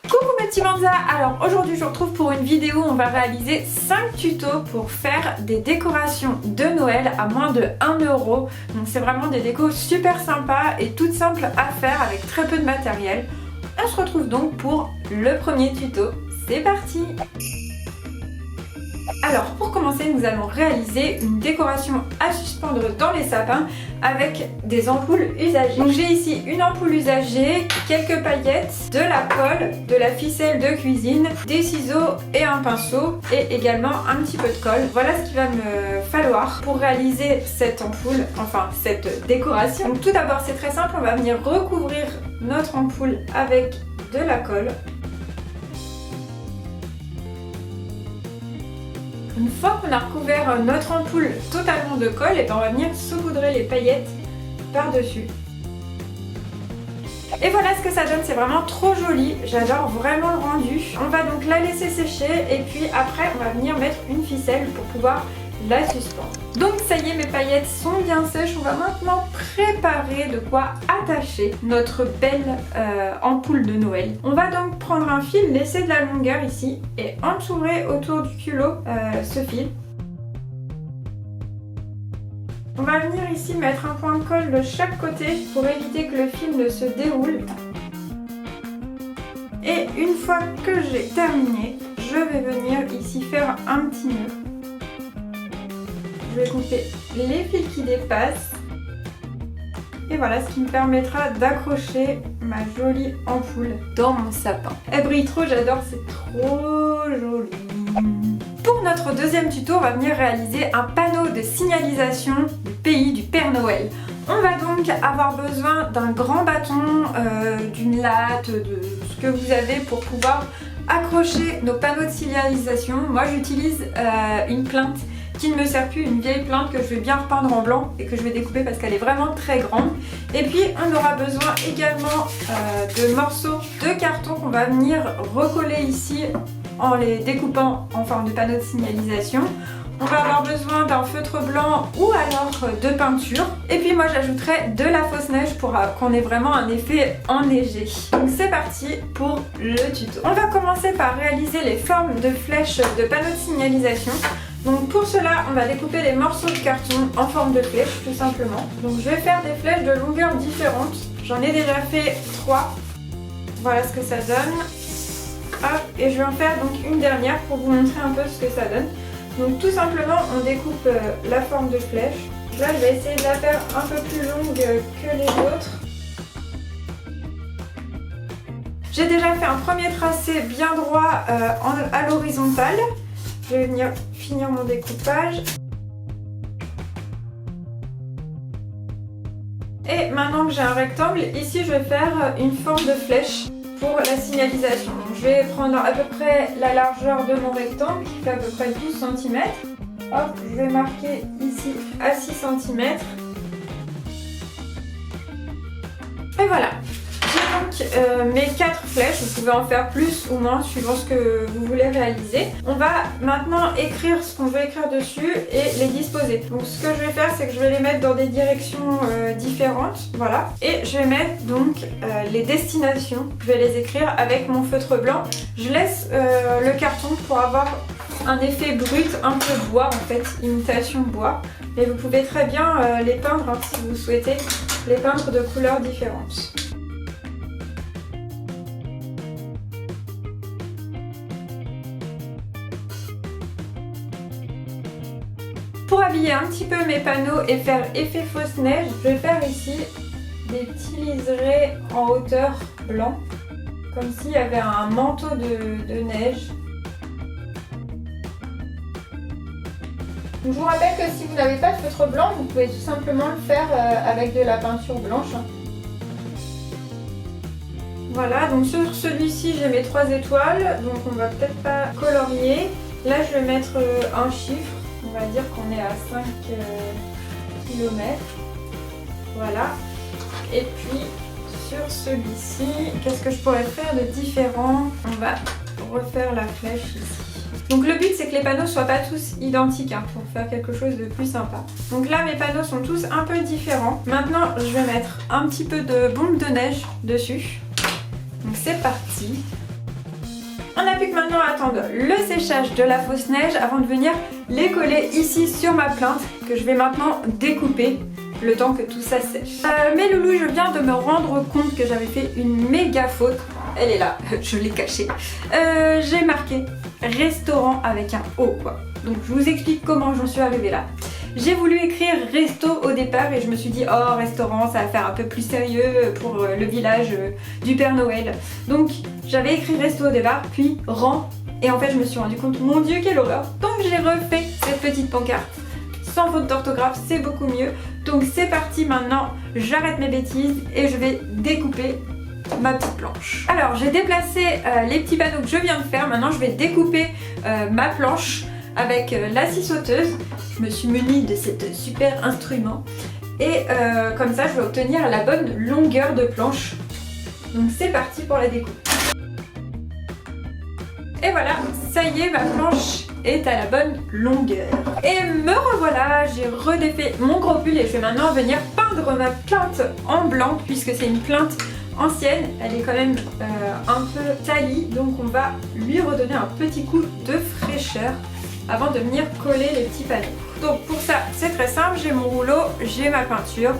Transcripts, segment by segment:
Coucou mes petits Banza. Alors aujourd'hui je vous retrouve pour une vidéo où on va réaliser 5 tutos pour faire des décorations de Noël à moins de 1 €. Donc c'est vraiment des décos super sympas et toutes simples à faire avec très peu de matériel. On se retrouve donc pour le premier tuto. C'est parti! Alors pour commencer, nous allons réaliser une décoration à suspendre dans les sapins avec des ampoules usagées. Donc j'ai ici une ampoule usagée, quelques paillettes, de la colle, de la ficelle de cuisine, des ciseaux et un pinceau et également un petit peu de colle. Voilà ce qu'il va me falloir pour réaliser cette ampoule, enfin cette décoration. Donc tout d'abord c'est très simple, on va venir recouvrir notre ampoule avec de la colle. Une fois qu'on a recouvert notre ampoule totalement de colle, et on va venir saupoudrer les paillettes par-dessus. Et voilà ce que ça donne, c'est vraiment trop joli, j'adore vraiment le rendu. On va donc la laisser sécher et puis après on va venir mettre une ficelle pour pouvoir la suspendre. Donc ça y est, mes paillettes sont bien sèches, on va maintenant préparer de quoi attacher notre belle ampoule de Noël. On va donc prendre un fil, laisser de la longueur ici et entourer autour du culot ce fil. On va venir ici mettre un point de colle de chaque côté pour éviter que le fil ne se déroule. Et une fois que j'ai terminé, je vais venir ici faire un petit nœud. Je vais couper les fils qui dépassent. Et voilà ce qui me permettra d'accrocher ma jolie ampoule dans mon sapin. Elle brille trop, j'adore, c'est trop joli. Pour notre deuxième tuto, on va venir réaliser un panneau de signalisation du pays du Père Noël. On va donc avoir besoin d'un grand bâton, d'une latte, de ce que vous avez pour pouvoir accrocher nos panneaux de signalisation. Moi j'utilise une plinthe qui ne me sert plus, une vieille plinthe que je vais bien repeindre en blanc et que je vais découper parce qu'elle est vraiment très grande. Et puis on aura besoin également de morceaux de carton qu'on va venir recoller ici en les découpant en forme de panneau de signalisation. On va avoir besoin d'un feutre blanc ou alors de peinture. Et puis moi j'ajouterai de la fausse neige pour qu'on ait vraiment un effet enneigé. Donc c'est parti pour le tuto. On va commencer par réaliser les formes de flèches de panneaux de signalisation. Donc pour cela, on va découper les morceaux de carton en forme de flèche tout simplement. Donc je vais faire des flèches de longueurs différentes. J'en ai déjà fait 3. Voilà ce que ça donne. Hop, et je vais en faire donc une dernière pour vous montrer un peu ce que ça donne. Donc tout simplement, on découpe la forme de flèche. Là, je vais essayer de la faire un peu plus longue que les autres. J'ai déjà fait un premier tracé bien droit à l'horizontale. Je vais venir finir mon découpage. Et maintenant que j'ai un rectangle, ici je vais faire une forme de flèche pour la signalisation. Donc, je vais prendre à peu près la largeur de mon rectangle qui fait à peu près 12 cm. Hop, je vais marquer ici à 6 cm. Et voilà. Donc mes 4 flèches, vous pouvez en faire plus ou moins suivant ce que vous voulez réaliser. On va maintenant écrire ce qu'on veut écrire dessus et les disposer. Donc ce que je vais faire, c'est que je vais les mettre dans des directions différentes, voilà. Et je vais mettre donc les destinations, je vais les écrire avec mon feutre blanc. Je laisse le carton pour avoir un effet brut, un peu bois en fait, imitation bois. Mais vous pouvez très bien les peindre hein, si vous souhaitez, les peindre de couleurs différentes. Pour habiller un petit peu mes panneaux et faire effet fausse neige, je vais faire ici des petits liserés en hauteur blanc, comme s'il y avait un manteau de neige. Donc, je vous rappelle que si vous n'avez pas de feutre blanc, vous pouvez tout simplement le faire avec de la peinture blanche. Voilà, donc sur celui-ci j'ai mes 3 étoiles, donc on va peut-être pas colorier. Là je vais mettre un chiffre. On va dire qu'on est à 5 km. Voilà. Et puis sur celui-ci, qu'est-ce que je pourrais faire de différent? On va refaire la flèche ici. Donc le but c'est que les panneaux soient pas tous identiques hein, pour faire quelque chose de plus sympa. Donc là mes panneaux sont tous un peu différents. Maintenant je vais mettre un petit peu de bombe de neige dessus. Donc c'est parti. On n'a plus que maintenant à attendre le séchage de la fausse neige avant de venir les coller ici sur ma plinthe que je vais maintenant découper le temps que tout ça sèche. Mes loulous, je viens de me rendre compte que j'avais fait une méga faute. Elle est là, je l'ai cachée. J'ai marqué restaurant avec un O quoi. Donc je vous explique comment j'en suis arrivée là. J'ai voulu écrire resto au départ et je me suis dit oh restaurant ça va faire un peu plus sérieux pour le village du Père Noël. Donc j'avais écrit resto au départ puis rang et en fait je me suis rendu compte mon dieu quelle horreur. Donc j'ai refait cette petite pancarte sans faute d'orthographe, c'est beaucoup mieux. Donc c'est parti maintenant, j'arrête mes bêtises et je vais découper ma petite planche. Alors j'ai déplacé les petits panneaux que je viens de faire, maintenant je vais découper ma planche avec la scie sauteuse. Je me suis munie de cet super instrument et comme ça je vais obtenir la bonne longueur de planche. Donc c'est parti pour la découpe. Et voilà, ça y est, ma planche est à la bonne longueur. Et me revoilà, j'ai redéfait mon gros pull et je vais maintenant venir peindre ma plinthe en blanc puisque c'est une plinthe ancienne, elle est quand même un peu talie, donc on va lui redonner un petit coup de fraîcheur avant de venir coller les petits panneaux. Donc pour ça c'est très simple, j'ai mon rouleau, j'ai ma peinture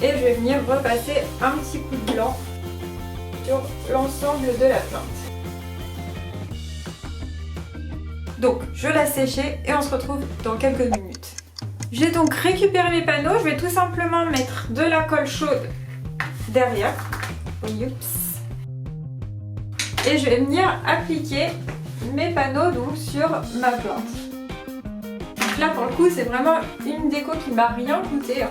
et je vais venir repasser un petit coup de blanc sur l'ensemble de la plinthe. Donc je la sécher et on se retrouve dans quelques minutes. J'ai donc récupéré mes panneaux, je vais tout simplement mettre de la colle chaude derrière. Oups. Et je vais venir appliquer mes panneaux donc sur ma plinthe. Donc là pour le coup c'est vraiment une déco qui m'a rien coûté.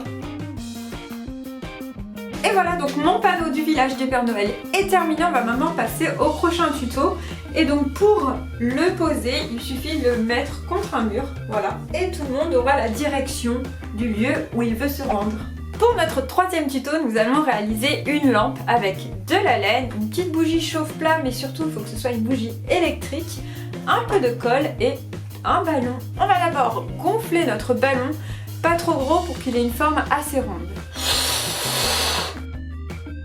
Et voilà, donc mon panneau du village du Père Noël est terminé. On va maintenant passer au prochain tuto. Et donc pour le poser, il suffit de le mettre contre un mur, voilà. Et tout le monde aura la direction du lieu où il veut se rendre. Pour notre troisième tuto, nous allons réaliser une lampe avec de la laine, une petite bougie chauffe-plat, mais surtout il faut que ce soit une bougie électrique, un peu de colle et un ballon. On va d'abord gonfler notre ballon, pas trop gros pour qu'il ait une forme assez ronde.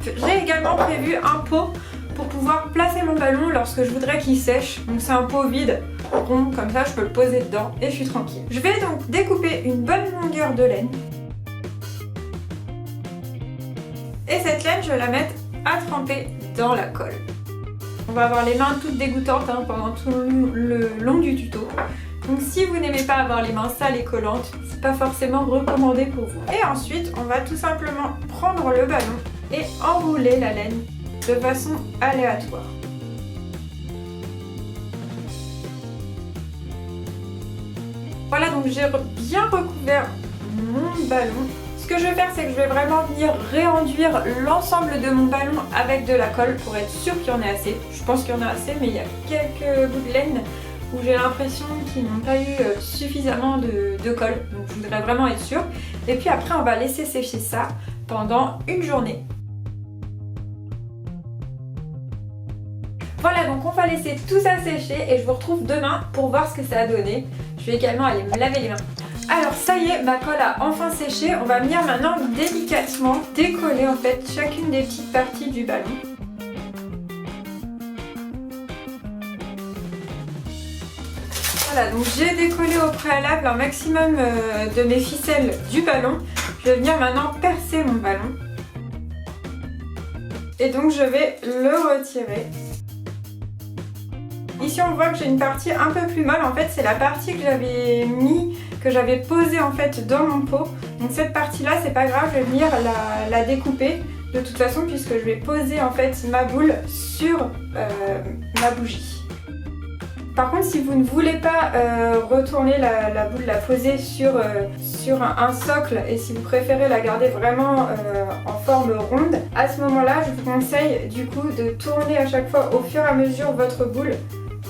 J'ai également prévu un pot pour pouvoir placer mon ballon lorsque je voudrais qu'il sèche. Donc c'est un pot vide, rond, comme ça je peux le poser dedans et je suis tranquille. Je vais donc découper une bonne longueur de laine. Et cette laine, je vais la mettre à tremper dans la colle. On va avoir les mains toutes dégoûtantes pendant tout le long du tuto. Donc si vous n'aimez pas avoir les mains sales et collantes, c'est pas forcément recommandé pour vous. Et ensuite, on va tout simplement prendre le ballon et enrouler la laine de façon aléatoire. Voilà, donc j'ai bien recouvert mon ballon. Ce que je vais faire, c'est que je vais vraiment venir réenduire l'ensemble de mon ballon avec de la colle pour être sûr qu'il y en ait assez. Je pense qu'il y en a assez, mais il y a quelques bouts de laine où j'ai l'impression qu'ils n'ont pas eu suffisamment de colle. Donc je voudrais vraiment être sûre. Et puis après, on va laisser sécher ça pendant une journée. Voilà, donc on va laisser tout ça sécher et je vous retrouve demain pour voir ce que ça a donné. Je vais également aller me laver les mains. Alors ça y est, ma colle a enfin séché. On va venir maintenant délicatement décoller en fait chacune des petites parties du ballon. Voilà, donc j'ai décollé au préalable un maximum de mes ficelles du ballon. Je vais venir maintenant percer mon ballon. Et donc je vais le retirer. Ici on voit que j'ai une partie un peu plus molle, en fait c'est la partie que j'avais posée en fait dans mon pot. Donc cette partie là c'est pas grave, je vais venir la découper de toute façon puisque je vais poser en fait ma boule sur ma bougie. Par contre si vous ne voulez pas retourner la boule, la poser sur un socle et si vous préférez la garder vraiment en forme ronde, à ce moment là je vous conseille du coup de tourner à chaque fois au fur et à mesure votre boule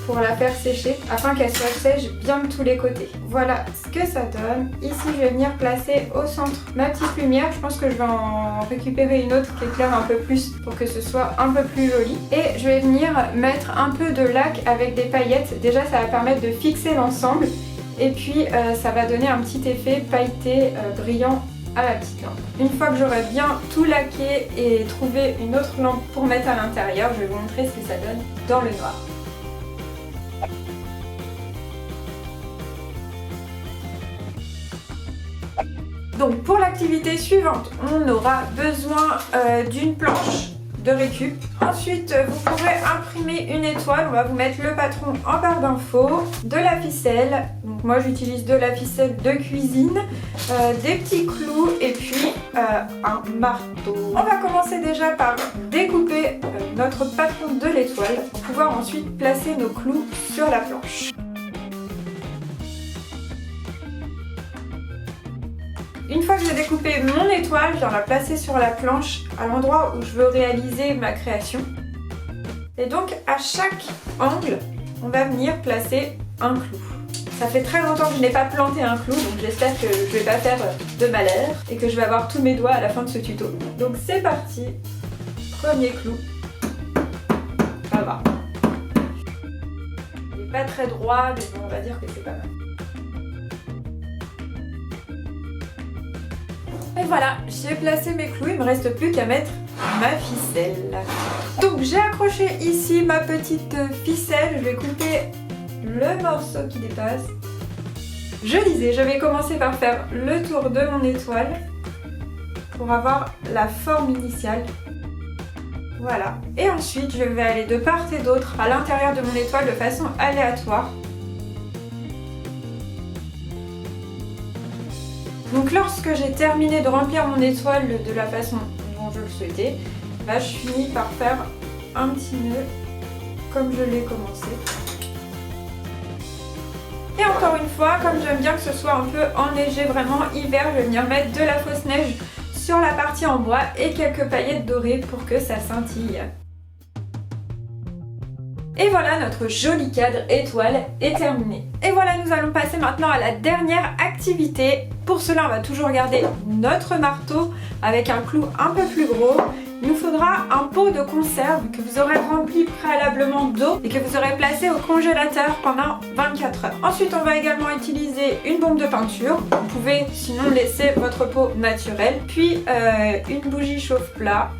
pour la faire sécher afin qu'elle soit sèche bien de tous les côtés. Voilà ce que ça donne. Ici je vais venir placer au centre ma petite lumière. Je pense que je vais en récupérer une autre qui éclaire un peu plus pour que ce soit un peu plus joli. Et je vais venir mettre un peu de lac avec des paillettes. Déjà ça va permettre de fixer l'ensemble et puis ça va donner un petit effet pailleté brillant à la petite lampe. Une fois que j'aurai bien tout laqué et trouvé une autre lampe pour mettre à l'intérieur, je vais vous montrer ce que ça donne dans le noir. Donc pour l'activité suivante, on aura besoin d'une planche de récup. Ensuite, vous pourrez imprimer une étoile. On va vous mettre le patron en barre d'infos, de la ficelle. Donc moi j'utilise de la ficelle de cuisine, des petits clous et puis un marteau. On va commencer déjà par découper notre patron de l'étoile pour pouvoir ensuite placer nos clous sur la planche. Une fois que j'ai découpé mon étoile, je viens la placer sur la planche à l'endroit où je veux réaliser ma création. Et donc à chaque angle, on va venir placer un clou. Ça fait très longtemps que je n'ai pas planté un clou, donc j'espère que je ne vais pas faire de malheur et que je vais avoir tous mes doigts à la fin de ce tuto. Donc c'est parti, premier clou. Ça va. Il n'est pas très droit, mais bon, on va dire que c'est pas mal. Et voilà, j'ai placé mes clous, il me reste plus qu'à mettre ma ficelle. Donc j'ai accroché ici ma petite ficelle, je vais couper le morceau qui dépasse. Je disais, je vais commencer par faire le tour de mon étoile pour avoir la forme initiale. Voilà. Et ensuite, je vais aller de part et d'autre à l'intérieur de mon étoile de façon aléatoire. Donc lorsque j'ai terminé de remplir mon étoile de la façon dont je le souhaitais, là je finis par faire un petit nœud comme je l'ai commencé. Et encore une fois, comme j'aime bien que ce soit un peu enneigé, vraiment hiver, je vais venir mettre de la fausse neige sur la partie en bois et quelques paillettes dorées pour que ça scintille. Et voilà, notre joli cadre étoile est terminé. Et voilà, nous allons passer maintenant à la dernière activité. Pour cela, on va toujours garder notre marteau avec un clou un peu plus gros. Il nous faudra un pot de conserve que vous aurez rempli préalablement d'eau et que vous aurez placé au congélateur pendant 24 heures. Ensuite, on va également utiliser une bombe de peinture. Vous pouvez sinon laisser votre pot naturel. Puis une bougie chauffe-plat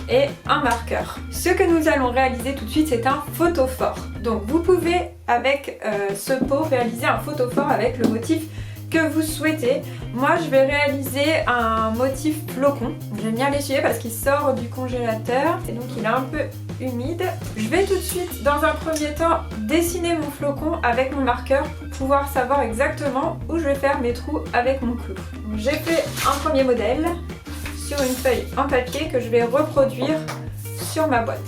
et un marqueur. Ce que nous allons réaliser tout de suite, c'est un photophore. Donc vous pouvez avec ce pot réaliser un photophore avec le motif que vous souhaitez. Moi je vais réaliser un motif flocon. J'aime bien l'essuyer parce qu'il sort du congélateur et donc il est un peu humide. Je vais tout de suite dans un premier temps dessiner mon flocon avec mon marqueur pour pouvoir savoir exactement où je vais faire mes trous avec mon clou. J'ai fait un premier modèle sur une feuille en papier que je vais reproduire sur ma boîte.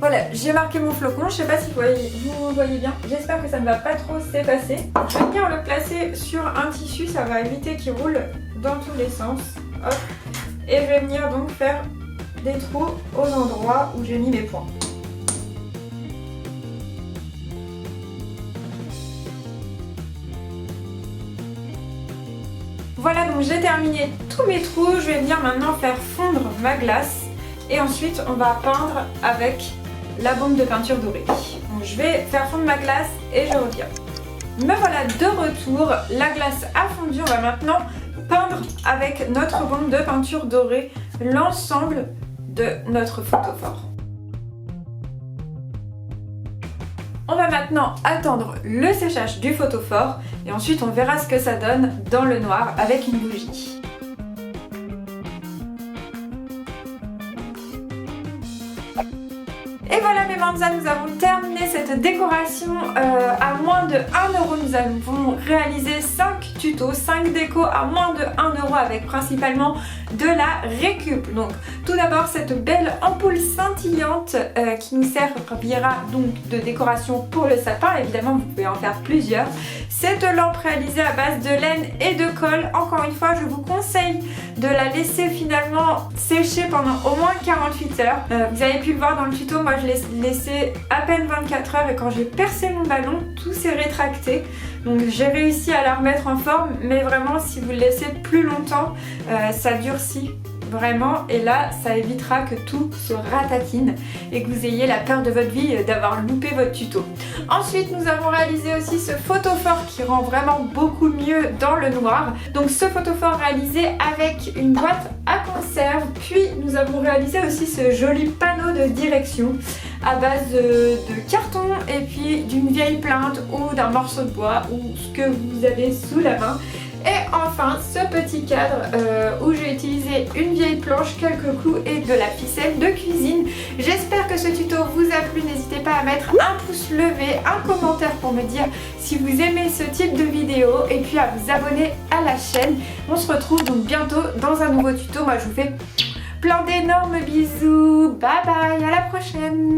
Voilà, j'ai marqué mon flocon, je sais pas si vous voyez bien, j'espère que ça ne va pas trop s'effacer. Je vais venir le placer sur un tissu, ça va éviter qu'il roule dans tous les sens. Hop. Et je vais venir donc faire des trous aux endroits où j'ai mis mes points. Voilà, donc j'ai terminé tous mes trous, je vais venir maintenant faire fondre ma glace et ensuite on va peindre avec la bombe de peinture dorée. Donc je vais faire fondre ma glace et je reviens. Me voilà de retour, la glace a fondu, on va maintenant peindre avec notre bombe de peinture dorée l'ensemble de notre photophore. On va maintenant attendre le séchage du photophore et ensuite on verra ce que ça donne dans le noir avec une bougie. Et voilà mes manzas, nous avons terminé cette décoration à moins de 1 €. Nous avons réalisé 5 tutos, 5 décos à moins de 1 € avec principalement de la récup. Donc tout d'abord cette belle ampoule scintillante qui nous servira donc de décoration pour le sapin. Évidemment vous pouvez en faire plusieurs. Cette lampe réalisée à base de laine et de colle. Encore une fois je vous conseille de la laisser finalement sécher pendant au moins 48 heures. Vous avez pu le voir dans le tuto, moi je l'ai laissé à peine 24 heures et quand j'ai percé mon ballon, tout s'est rétracté. Donc j'ai réussi à la remettre en forme, mais vraiment si vous le laissez plus longtemps, ça durcit vraiment, et là ça évitera que tout se ratatine et que vous ayez la peur de votre vie d'avoir loupé votre tuto. Ensuite nous avons réalisé aussi ce photophore qui rend vraiment beaucoup mieux dans le noir. Donc ce photophore réalisé avec une boîte à conserve, puis nous avons réalisé aussi ce joli panneau de direction à base de carton et puis d'une vieille plinthe ou d'un morceau de bois ou ce que vous avez sous la main. Et enfin ce petit cadre où j'ai utilisé une vieille planche, quelques clous et de la ficelle de cuisine. J'espère que ce tuto vous a plu, n'hésitez pas à mettre un pouce levé, un commentaire pour me dire si vous aimez ce type de vidéo et puis à vous abonner à la chaîne. On se retrouve donc bientôt dans un nouveau tuto. Moi je vous fais plein d'énormes bisous, bye bye, à la prochaine.